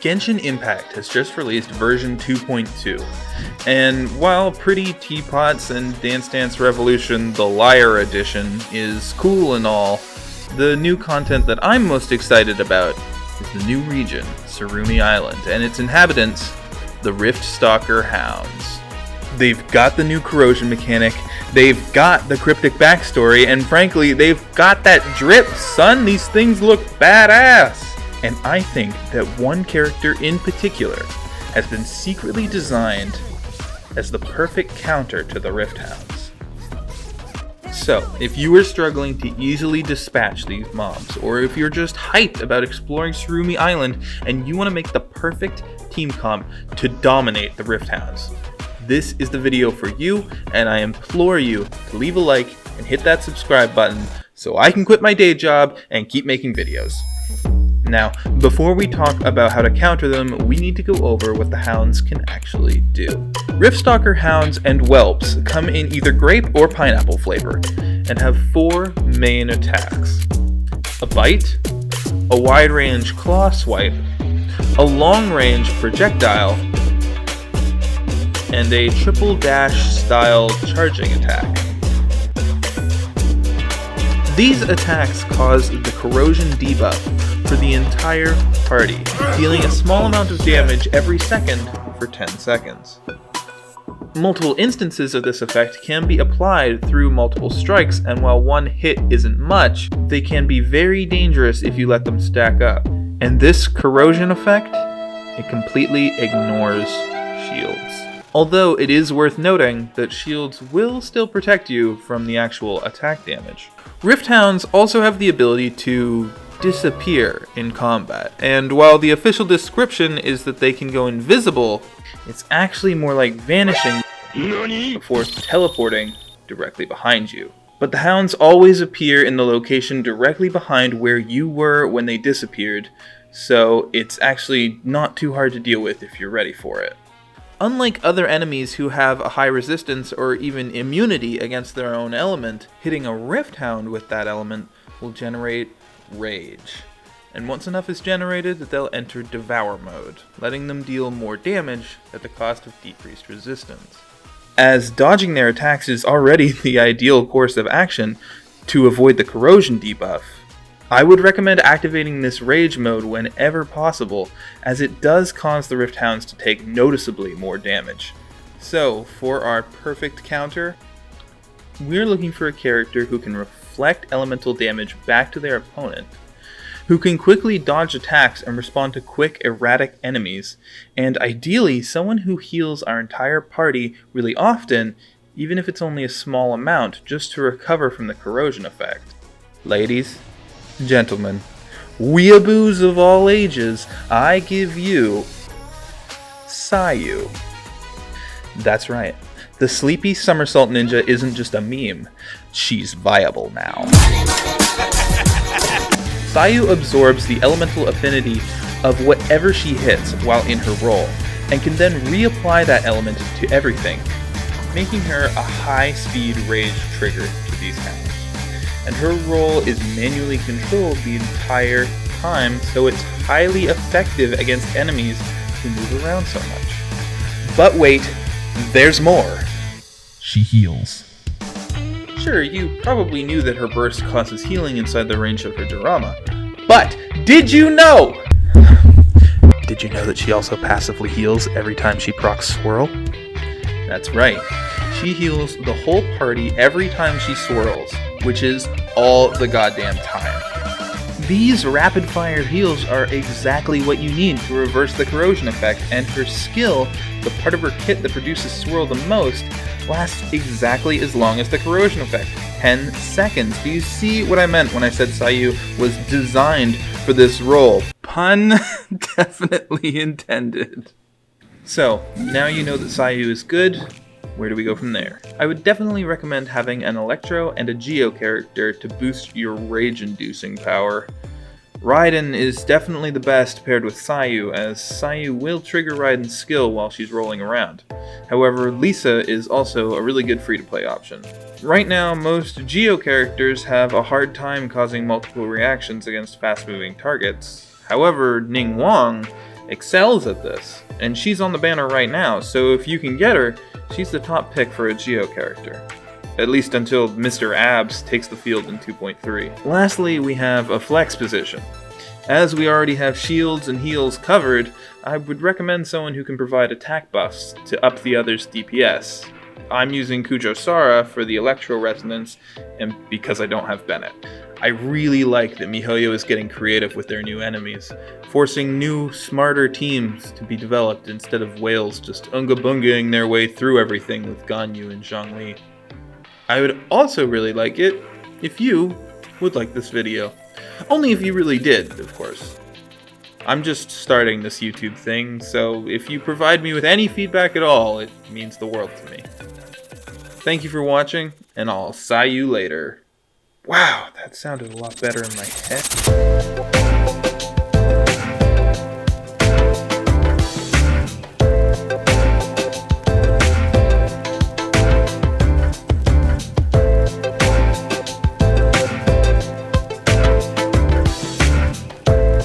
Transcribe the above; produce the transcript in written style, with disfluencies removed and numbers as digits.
Genshin Impact has just released version 2.2, and while Pretty Teapots and Dance Dance Revolution The Liar Edition is cool and all, the new content that I'm most excited about is the new region, Sarumi Island, and its inhabitants, the Riftstalker Hounds. They've got the new corrosion mechanic, they've got the cryptic backstory, and frankly, they've got that drip, son! These things look badass! And I think that one character in particular has been secretly designed as the perfect counter to the Rift Hounds. So, if you are struggling to easily dispatch these mobs, or if you're just hyped about exploring Sarumi Island and you want to make the perfect team comp to dominate the Rift Hounds, this is the video for you, and I implore you to leave a like and hit that subscribe button so I can quit my day job and keep making videos. Now, before we talk about how to counter them, we need to go over what the hounds can actually do. Riftstalker hounds and whelps come in either grape or pineapple flavor, and have 4 main attacks. A bite, a wide-range claw swipe, a long-range projectile, and a triple dash style charging attack. These attacks cause the corrosion debuff for the entire party, dealing a small amount of damage every second for 10 seconds. Multiple instances of this effect can be applied through multiple strikes, and while one hit isn't much, they can be very dangerous if you let them stack up. And this corrosion effect, it completely ignores shields. Although it is worth noting that shields will still protect you from the actual attack damage. Rift Hounds also have the ability to disappear in combat, and while the official description is that they can go invisible, it's actually more like vanishing before teleporting directly behind you. But the hounds always appear in the location directly behind where you were when they disappeared, so it's actually not too hard to deal with if you're ready for it. Unlike other enemies who have a high resistance or even immunity against their own element, hitting a Rift Hound with that element will generate rage. And once enough is generated, they'll enter Devour mode, letting them deal more damage at the cost of decreased resistance. As dodging their attacks is already the ideal course of action to avoid the corrosion debuff, I would recommend activating this rage mode whenever possible, as it does cause the Rift Hounds to take noticeably more damage. So, for our perfect counter, we're looking for a character who can reflect elemental damage back to their opponent, who can quickly dodge attacks and respond to quick, erratic enemies, and ideally someone who heals our entire party really often, even if it's only a small amount, just to recover from the corrosion effect. Ladies, gentlemen, weeaboos of all ages, I give you Sayu. That's right. The sleepy somersault ninja isn't just a meme, she's viable now. Sayu absorbs the elemental affinity of whatever she hits while in her role, and can then reapply that element to everything, making her a high-speed rage trigger to these hounds. And her role is manually controlled the entire time, so it's highly effective against enemies who move around so much. But wait, there's more. She heals. Sure, you probably knew that her burst causes healing inside the range of her Dorama. But did you know? Did you know that she also passively heals every time she procs Swirl? That's right. She heals the whole party every time she swirls, which is all the goddamn time. These rapid-fire heals are exactly what you need to reverse the corrosion effect, and her skill, the part of her kit that produces Swirl the most, lasts exactly as long as the corrosion effect, 10 seconds. Do you see what I meant when I said Sayu was designed for this role? Pun definitely intended. So, now you know that Sayu is good. Where do we go from there? I would definitely recommend having an Electro and a Geo character to boost your rage-inducing power. Raiden is definitely the best paired with Sayu, as Sayu will trigger Raiden's skill while she's rolling around. However, Lisa is also a really good free-to-play option. Right now, most Geo characters have a hard time causing multiple reactions against fast-moving targets. However, Ningguang excels at this, and she's on the banner right now, so if you can get her, she's the top pick for a Geo character. At least until Mr. Abs takes the field in 2.3. Lastly, we have a flex position. As we already have shields and heals covered, I would recommend someone who can provide attack buffs to up the other's DPS. I'm using Kujo-Sara for the Electro Resonance, and because I don't have Bennett. I really like that MiHoYo is getting creative with their new enemies, forcing new, smarter teams to be developed instead of whales just unga-bungaing their way through everything with Ganyu and Zhongli. I would also really like it if you would like this video. Only if you really did, of course. I'm just starting this YouTube thing, so if you provide me with any feedback at all, it means the world to me. Thank you for watching, and I'll see you later. Wow, that sounded a lot better in my head.